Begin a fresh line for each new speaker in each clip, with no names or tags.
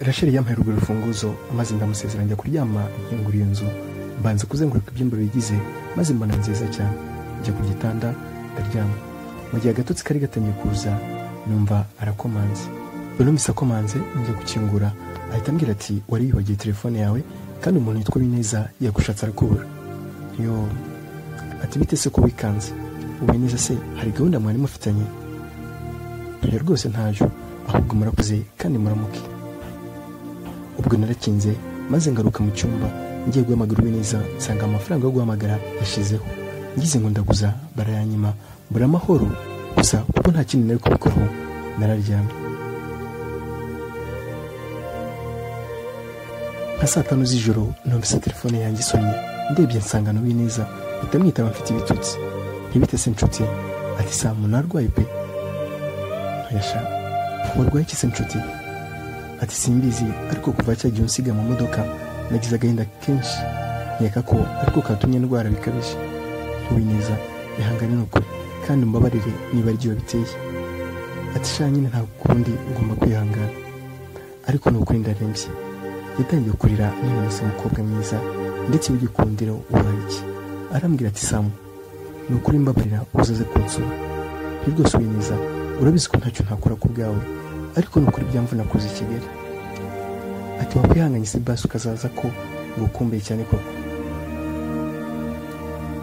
Rachel yampaye urwo rufunguzo maze ndamusezera njya kuryama nkingura iyo nzu mbanza kuzenguruka ibyumba bigize maze mbona nziza cyane njya ku gitanda ndaryama. Mu gihe agatotsi kari gatangiye kuza numva arakomanze. Numvise akomanze njya gukingura ahita ambwira ati wari wibagiye telefone yawe kandi umuntu yitwa Bineza yagushatse arakubura. Yo ati bite se ko wikanze Bineza se hari gahunda mwari mufitanye? Rwose ntajo ahubwo murakoze kandi muramuke. Ubwo narakinze maze ngaruka mu cyumba ngiye guhamagara Bineza nsanga amafaranga yo guhamagara yashizeho. Ngize ngo ndaguza barayanyima mbura amahoro gusa kuko nta kintu nari kubikoraho nararyamye. Nka saa 5 z'ijoro numvise telefone yanjye isonye ndebye nsanga no Bineza itamwitaba mfite ibitutsi. Ntibite se nshuti ati Samu narwaye pe. Yasha warwaye iki se nshuti? Ati simbizi ariko kuva cyagiye unsiga mu modoka nagize agahinda kenshi nkeka ko ariko katumye ndwara bikabije. Bineza ihangane n'ukuri kandi mbabarire niba aryo biteye. Ati sha nyine nta kundi ngomba kwihangana ariko n'ukuri ndarembye. Yatangiye kurira n'umunsi umukobwa mwiza ndetse w'igikundiro urayiki. Arambwira ati Samu n'ukuri mbabarira uzaze kunsura. Rwose Bineza urabizi ko ntacyo ntakora ku bwawe ariko n'ukuri byamvuna kuza i Kigali. Ati wakwihanganye se basi ukazaza ko ngukumbuye cyane koko.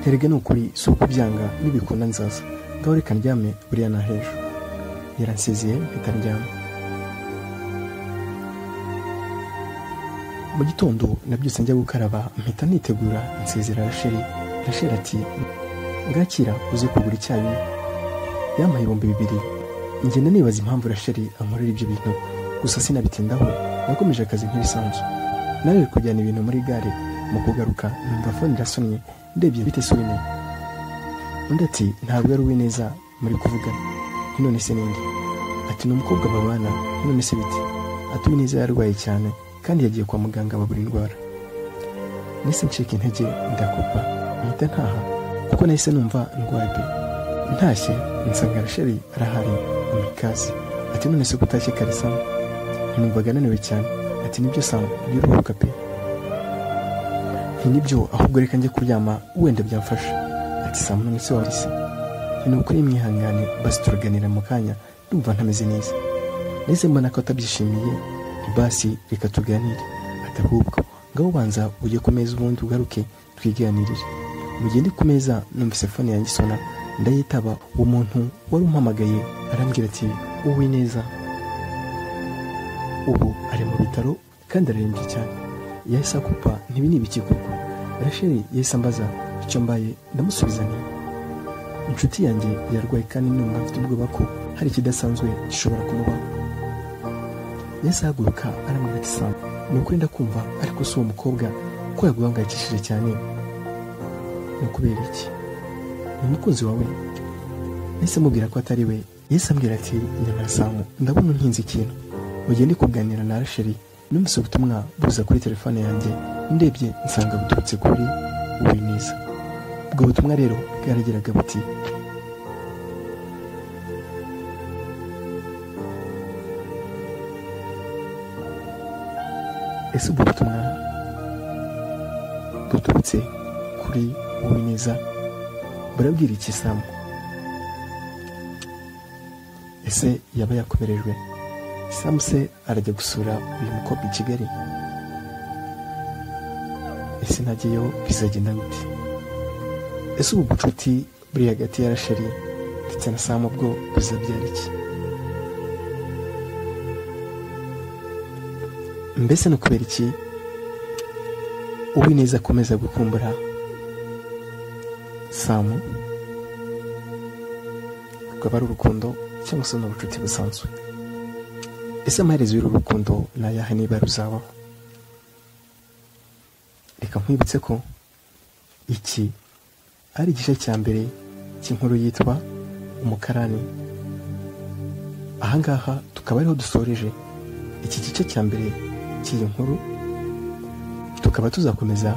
Erega n'ukuri si uko byanga nibikunda nzaza ngaho reka ndyame buriya na hejuru. Yaransezeye mpita ndyama. Mu gitondo nabyutse njya gukaraba mpita nitegura nsezera Rachel ati ngakira uze kugura icyayi. Yampaye 2,000. Ngenda nibaza impamvu Rachel ankorera ibyo bintu gusa sinabitindaho nakomeje akazi nk'ibisanzwe. Nari kujyana ibintu muri gare mu kugaruka numva phone irasonye ndebye bite Swine. Undi ati ntabwo ari Bineza muri kuvugana. None se ninde? Ati n'umukobwa babana. None se bite? Ati Bineza yarwaye cyane kandi yagiye kwa muganga babura indwara. Nise ncika intege ndakupa mpita ntaha kuko nahise numva ndwaye pe. Ntashye nsanga Rachel arahari umikazi. Ati none se kutashye kare Samu? Numvaga naniwe cyane. Ati nibyo Samu biruhuka pe. Nibyo ahubwo reka njye kuryama wenda byamfasha. Ati Samu none se warise? N'ukuri mwihangane basi turaganira mu kanya ndumva ntameze neza. Nese mbona ko atabyishimiye basi reka tuganire. Ati ahubwo ngaho banza ujye ku meza ubundi ugaruke twiganirire. Mu gihe ndi ku meza numvise phone yanjye isona ndayitaba. Umuntu wari umpamagaye arambwira ati Bineza ubu ari mu bitaro kandi arembye cyane. Yahise akupa ntibi nibiki koko. Rachel yahise ambaza icyo mbaye ndamusubiza nti inshuti yanjye yarwaye kandi numva mfite ubwoba ko hari ikidasanzwe gishobora kumubaho. Yahise ahaguruka arambwira ati Samu nukwenda kumva ariko si uwo mukobwa ko yaguhangayikishije cyane ni kubera iki? Ni umukunzi wawe? Nahise mubwira ko atari we. Yahise ambwira ati nyamara Samu ndabona untinze ikintu. Mu gihe ndi kuganira na Rachel numvise ubutumwa buza kuri telefone yanjye ndebye nsanga buturutse kuri Bineza. Ubwo butumwa rero bwaragiraga buti ese ubwo butumwa buturutse kuri Bineza burabwira iki Samu? Ese yaba yakomerejwe? Samu se arajya gusura uyu mukobwa i Kigali? Ese najyeyo bizagenda gute? Ese ubu bucuti buri hagati ya Rachel ndetse na Samu bwo buzabyara iki? Mbese no kubera iki Bineza akomeza gukumbura Samu? Rwaba ari urukundo cyangwa se n'ubucuti busanzwe? Ese amaherezo y'uru rukundo nayahe niba ruzabaho? Reka nkwibutse ko iki ari igice cya mbere cy'inkuru yitwa Umukarani. Ahangaha tukaba ariho dusoreje iki gice cya mbere cy'iyi nkuru, tukaba tuzakomeza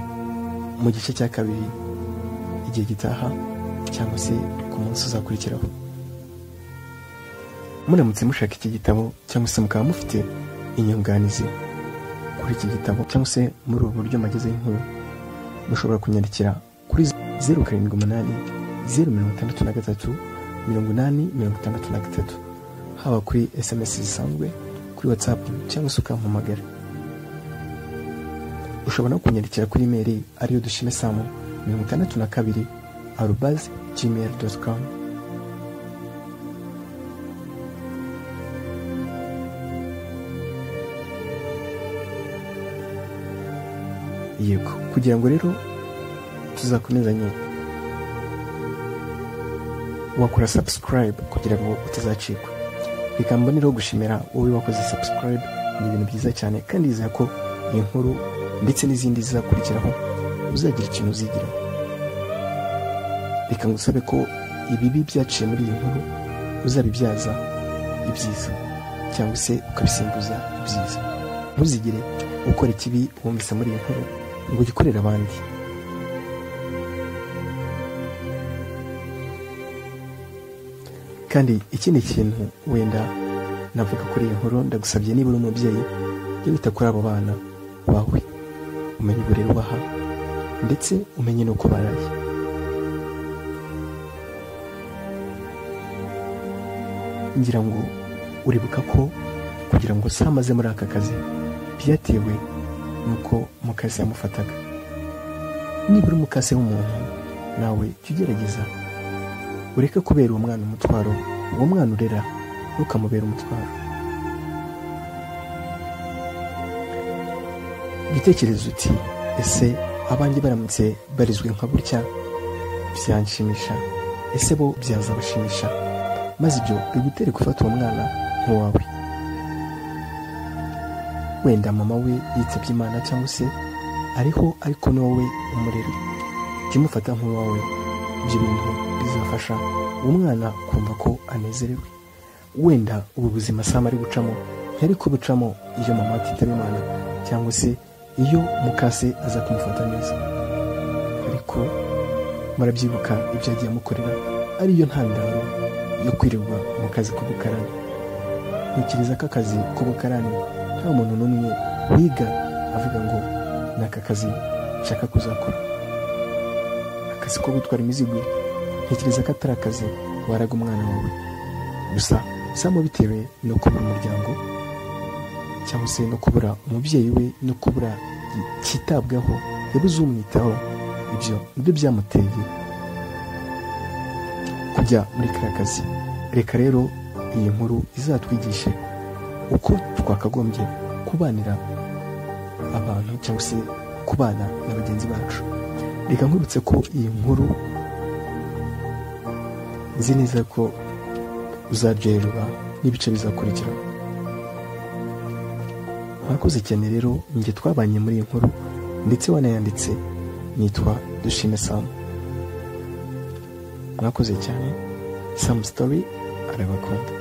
mu gice cya kabiri igihe gitaha cyangwa se ku munsi uzakurikiraho. Muramutse mushaka iki gitabo cyangwa se mukaba mufite inyunganizi kuri iki gitabo cyangwa se muri ubu buryo mbagezeho inkuru, mushobora kunyandikira kuri 078 063 80 haba kuri SMS zisanzwe, kuri WhatsApp cyangwa se ukampamagara. Ushobora no kunyandikira kuri email ariyo dushime62@gmail.com. Yego, kugira ngo rero tuzakomezanye, wakora subscribe kugira ngo utazacikwa. Reka mboneraho gushimira wowe wakoze subscribe, ni ibintu byiza cyane kandi yizera ko iyi nkuru ndetse n'izindi zizakurikiraho uzagira ikintu uzigiraho. Reka ngusabe ko ibibi byaciye muri iyi nkuru uzabibyaza ibyiza cyangwa se ukabisimbuza ibyiza. Ntuzigire ukora ikibi wumvise muri iyi nkuru ngo ugikorere abandi. Kandi ikindi kintu wenda navuga kuri iyi nkuru, ndagusabye niba uri umubyeyi jya wita kuri abo bana bawe, umenye uburere ubaha ndetse umenye n'uko baraye. Ngira ngo uribuka ko kugira ngo se amaze muri aka kazi byatewe nuko mukase yamufataga. Niba uri mukase w'umuntu nawe jya ugerageza ureke kubera uwo mwana umutwaro, uwo mwana urera ntukamubera umutwaro. Bitekereza uti ese abanjye baramutse barizwe nka burya byanshimisha, ese bo byazabashimisha, maze ibyo bigutere gufata uwo mwana nk'uwawe. Wenda mama we yitabye Imana cyangwa se ariho ariko ni wowe umurera, jya umufata nk'uwawe. Ibyo bintu bizafasha uwo mwana kumva ko anezerewe. Wenda ubu buzima Sam ari gucamo ntiyari kubucamo iyo mama atitaba Imana cyangwa se iyo mukase aza kumufata neza, ariko murabyibuka ibyo yagiye amukorera ariyo ntandaro yo kwirirwa mu kazi k'ubukarani. Ntekereza ko akazi k'ubukarani nta muntu n'umwe wiga avuga ngo ni aka kazi nshaka kuzakora. Akazi ko gutwara imizigo ntekereza ko atari akazi waraga umwana wawe gusa. Sam bitewe no kubura umuryango cyangwa se no kubura umubyeyi we no kubura cyitabwaho, yabuze umwitaho. Ibyo nibyo byamuteye kujya muri kariya kazi. Reka rero iyi nkuru izatwigishe uko twakagombye kubanira abantu cyangwa se kubana na bagenzi bacu. Reka nkwibutse ko iyi nkuru nzi neza ko uzaryoherwa n'ibice bizakurikira. Mwakoze cyane rero, njye twabanye muri iyi nkuru ndetse wanayanditse, nitwa Dushime Sam. Mwakoze cyane. Sam Story arabakunda.